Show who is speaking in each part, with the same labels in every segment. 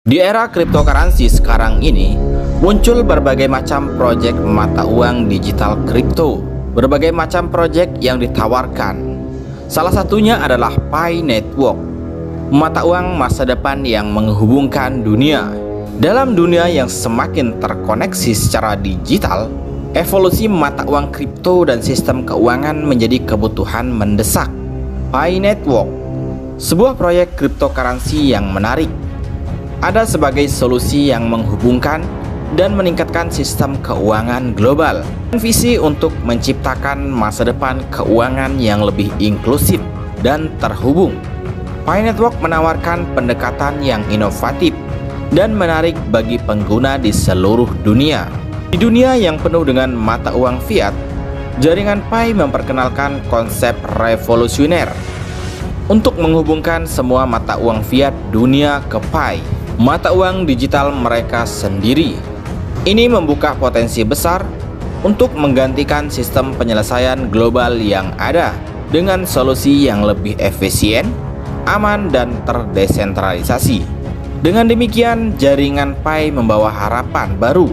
Speaker 1: Di era cryptocurrency sekarang ini, muncul berbagai macam proyek mata uang digital kripto. Berbagai macam proyek yang ditawarkan. Salah satunya adalah Pi Network, mata uang masa depan yang menghubungkan dunia. Dalam dunia yang semakin terkoneksi secara digital, evolusi mata uang kripto dan sistem keuangan menjadi kebutuhan mendesak. Pi Network, sebuah proyek cryptocurrency yang menarik, ada sebagai solusi yang menghubungkan dan meningkatkan sistem keuangan global. Visi untuk menciptakan masa depan keuangan yang lebih inklusif dan terhubung. Pi Network menawarkan pendekatan yang inovatif dan menarik bagi pengguna di seluruh dunia. Di dunia yang penuh dengan mata uang fiat, jaringan Pi memperkenalkan konsep revolusioner untuk menghubungkan semua mata uang fiat dunia ke Pi, mata uang digital mereka sendiri. Ini membuka potensi besar untuk menggantikan sistem penyelesaian global yang ada dengan solusi yang lebih efisien, aman, dan terdesentralisasi. Dengan demikian, jaringan Pi membawa harapan baru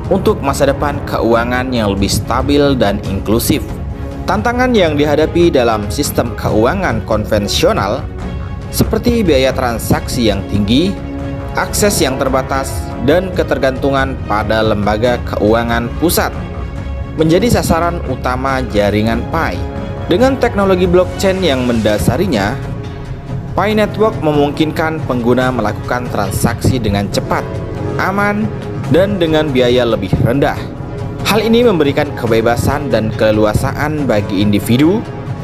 Speaker 1: untuk masa depan keuangan yang lebih stabil dan inklusif. Tantangan yang dihadapi dalam sistem keuangan konvensional seperti biaya transaksi yang tinggi, akses yang terbatas, dan ketergantungan pada lembaga keuangan pusat menjadi sasaran utama jaringan Pi. Dengan teknologi blockchain yang mendasarinya, Pi Network memungkinkan pengguna melakukan transaksi dengan cepat, aman, dan dengan biaya lebih rendah. Hal ini memberikan kebebasan dan keleluasaan bagi individu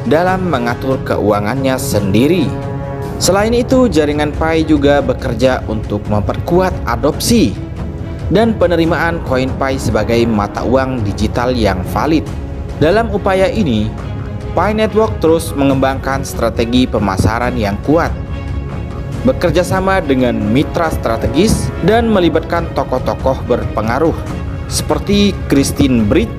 Speaker 1: dalam mengatur keuangannya sendiri. Selain itu, jaringan Pi juga bekerja untuk memperkuat adopsi dan penerimaan koin Pi sebagai mata uang digital yang valid. Dalam upaya ini, Pi Network terus mengembangkan strategi pemasaran yang kuat, bekerja sama dengan mitra strategis, dan melibatkan tokoh-tokoh berpengaruh seperti Christine Bridge.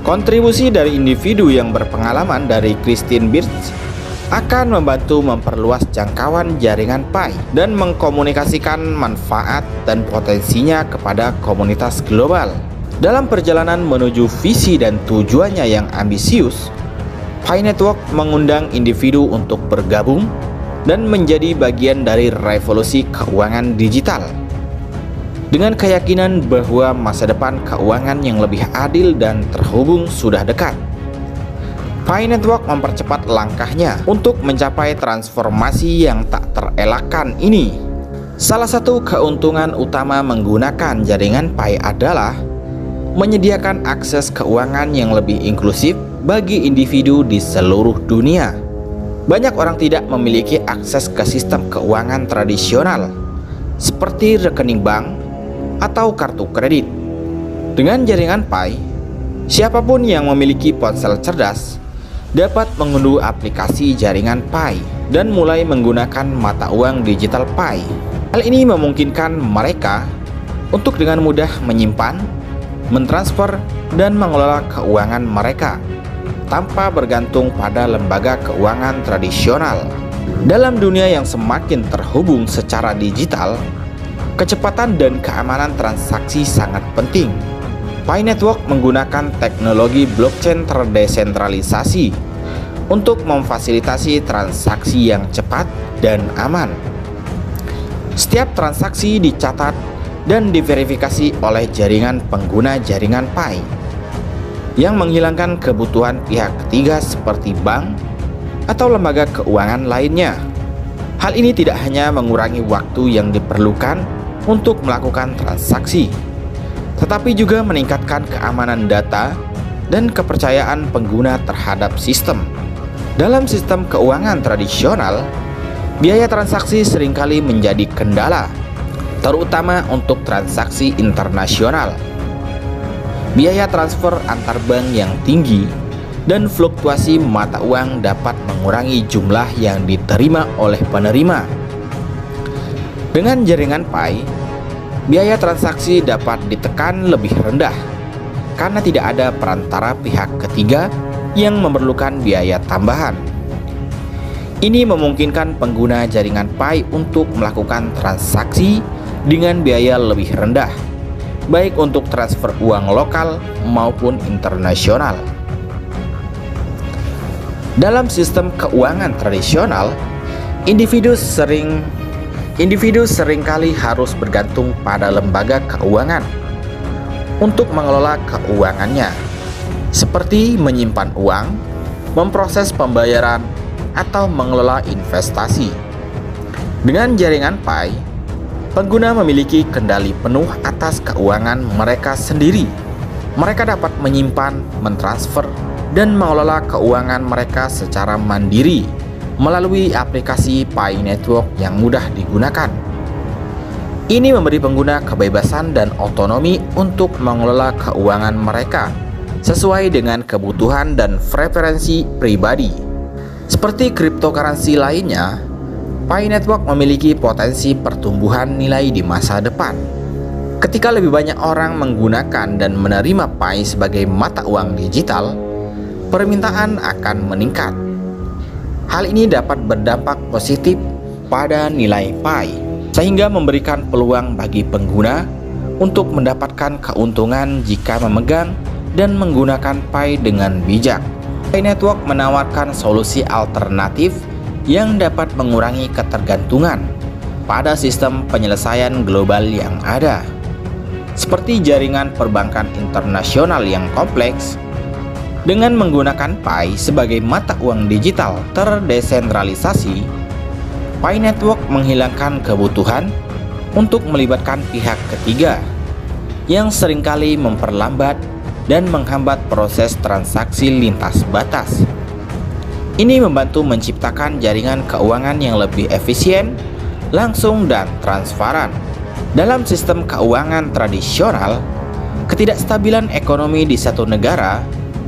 Speaker 1: Kontribusi dari individu yang berpengalaman dari Christine Bridge akan membantu memperluas jangkauan jaringan Pi dan mengkomunikasikan manfaat dan potensinya kepada komunitas global. Dalam perjalanan menuju visi dan tujuannya yang ambisius, Pi Network mengundang individu untuk bergabung dan menjadi bagian dari revolusi keuangan digital. Dengan keyakinan bahwa masa depan keuangan yang lebih adil dan terhubung sudah dekat, Pi Network mempercepat langkahnya untuk mencapai transformasi yang tak terelakkan ini. Salah satu keuntungan utama menggunakan jaringan Pi adalah menyediakan akses keuangan yang lebih inklusif bagi individu di seluruh dunia. Banyak orang tidak memiliki akses ke sistem keuangan tradisional seperti rekening bank atau kartu kredit. Dengan jaringan Pi, siapapun yang memiliki ponsel cerdas dapat mengunduh aplikasi jaringan Pi dan mulai menggunakan mata uang digital Pi. Hal ini memungkinkan mereka untuk dengan mudah menyimpan, mentransfer, dan mengelola keuangan mereka tanpa bergantung pada lembaga keuangan tradisional. Dalam dunia yang semakin terhubung secara digital, kecepatan dan keamanan transaksi sangat penting. Pi Network menggunakan teknologi blockchain terdesentralisasi untuk memfasilitasi transaksi yang cepat dan aman. Setiap transaksi dicatat dan diverifikasi oleh jaringan pengguna jaringan Pi, yang menghilangkan kebutuhan pihak ketiga seperti bank atau lembaga keuangan lainnya. Hal ini tidak hanya mengurangi waktu yang diperlukan untuk melakukan transaksi, tetapi juga meningkatkan keamanan data dan kepercayaan pengguna terhadap sistem. Dalam sistem keuangan tradisional, biaya transaksi seringkali menjadi kendala, terutama untuk transaksi internasional. Biaya transfer antar bank yang tinggi dan fluktuasi mata uang dapat mengurangi jumlah yang diterima oleh penerima. Dengan jaringan Pi, biaya transaksi dapat ditekan lebih rendah karena tidak ada perantara pihak ketiga yang memerlukan biaya tambahan. Ini memungkinkan pengguna jaringan Pi untuk melakukan transaksi dengan biaya lebih rendah, baik untuk transfer uang lokal maupun internasional. Dalam sistem keuangan tradisional, individu seringkali harus bergantung pada lembaga keuangan untuk mengelola keuangannya, seperti menyimpan uang, memproses pembayaran, atau mengelola investasi. Dengan jaringan Pi, pengguna memiliki kendali penuh atas keuangan mereka sendiri. Mereka dapat menyimpan, mentransfer, dan mengelola keuangan mereka secara mandiri melalui aplikasi Pi Network yang mudah digunakan. Ini memberi pengguna kebebasan dan otonomi untuk mengelola keuangan mereka sesuai dengan kebutuhan dan preferensi pribadi. Seperti cryptocurrency lainnya, Pi Network memiliki potensi pertumbuhan nilai di masa depan. Ketika lebih banyak orang menggunakan dan menerima Pi sebagai mata uang digital, permintaan akan meningkat. Hal ini dapat berdampak positif pada nilai Pi, sehingga memberikan peluang bagi pengguna untuk mendapatkan keuntungan jika memegang dan menggunakan Pi dengan bijak. Pi Network menawarkan solusi alternatif yang dapat mengurangi ketergantungan pada sistem penyelesaian global yang ada, seperti jaringan perbankan internasional yang kompleks. Dengan menggunakan Pi sebagai mata uang digital terdesentralisasi, Pi Network menghilangkan kebutuhan untuk melibatkan pihak ketiga yang seringkali memperlambat dan menghambat proses transaksi lintas batas. Ini membantu menciptakan jaringan keuangan yang lebih efisien, langsung, dan transparan. Dalam sistem keuangan tradisional, ketidakstabilan ekonomi di satu negara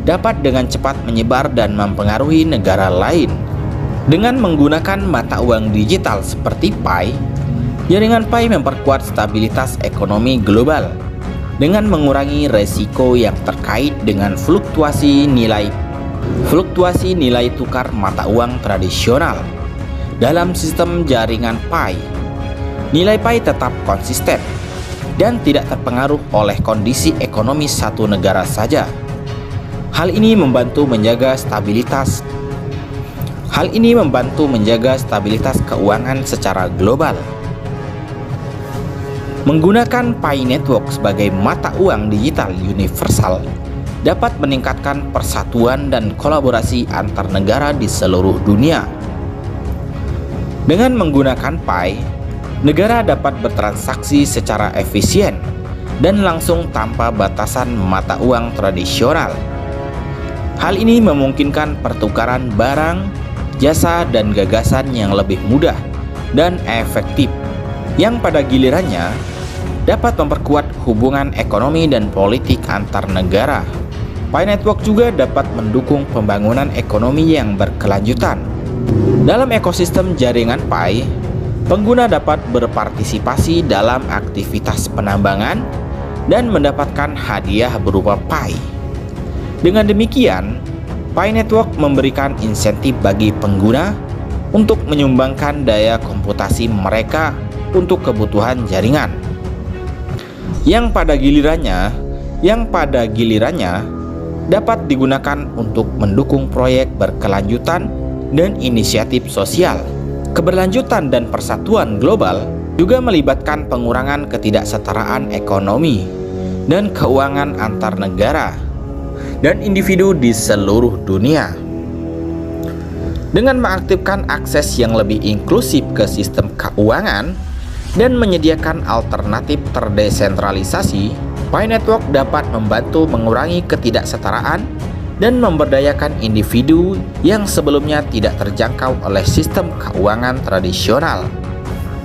Speaker 1: dapat dengan cepat menyebar dan mempengaruhi negara lain. Dengan menggunakan mata uang digital seperti Pi, jaringan Pi memperkuat stabilitas ekonomi global dengan mengurangi resiko yang terkait dengan fluktuasi nilai tukar mata uang tradisional. Dalam sistem jaringan Pi, nilai Pi tetap konsisten dan tidak terpengaruh oleh kondisi ekonomi satu negara saja. Hal ini membantu menjaga stabilitas keuangan secara global. Menggunakan Pi Network sebagai mata uang digital universal dapat meningkatkan persatuan dan kolaborasi antar negara di seluruh dunia. Dengan menggunakan Pi, negara dapat bertransaksi secara efisien dan langsung tanpa batasan mata uang tradisional. Hal ini memungkinkan pertukaran barang, jasa, dan gagasan yang lebih mudah dan efektif, yang pada gilirannya dapat memperkuat hubungan ekonomi dan politik antar negara. Pi Network juga dapat mendukung pembangunan ekonomi yang berkelanjutan. Dalam ekosistem jaringan Pi, pengguna dapat berpartisipasi dalam aktivitas penambangan dan mendapatkan hadiah berupa Pi. Dengan demikian, Pi Network memberikan insentif bagi pengguna untuk menyumbangkan daya komputasi mereka untuk kebutuhan jaringan, yang pada gilirannya dapat digunakan untuk mendukung proyek berkelanjutan dan inisiatif sosial. Keberlanjutan dan persatuan global juga melibatkan pengurangan ketidaksetaraan ekonomi dan keuangan antar negara dan individu di seluruh dunia. Dengan mengaktifkan akses yang lebih inklusif ke sistem keuangan dan menyediakan alternatif terdesentralisasi, Pi Network dapat membantu mengurangi ketidaksetaraan dan memberdayakan individu yang sebelumnya tidak terjangkau oleh sistem keuangan tradisional.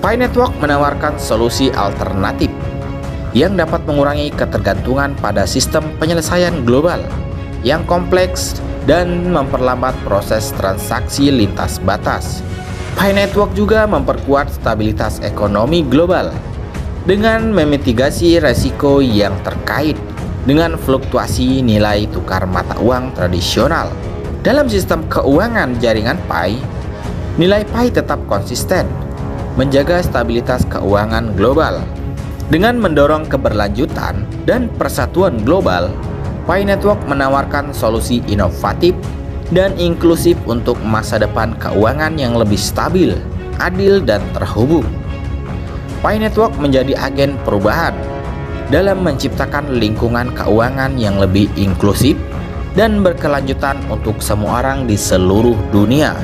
Speaker 1: Pi Network menawarkan solusi alternatif yang dapat mengurangi ketergantungan pada sistem penyelesaian global yang kompleks dan memperlambat proses transaksi lintas batas. Pi Network juga memperkuat stabilitas ekonomi global dengan memitigasi resiko yang terkait dengan fluktuasi nilai tukar mata uang tradisional. Dalam sistem keuangan jaringan Pi, nilai Pi tetap konsisten, menjaga stabilitas keuangan global. Dengan mendorong keberlanjutan dan persatuan global, Pi Network menawarkan solusi inovatif dan inklusif untuk masa depan keuangan yang lebih stabil, adil, dan terhubung. Pi Network menjadi agen perubahan dalam menciptakan lingkungan keuangan yang lebih inklusif dan berkelanjutan untuk semua orang di seluruh dunia.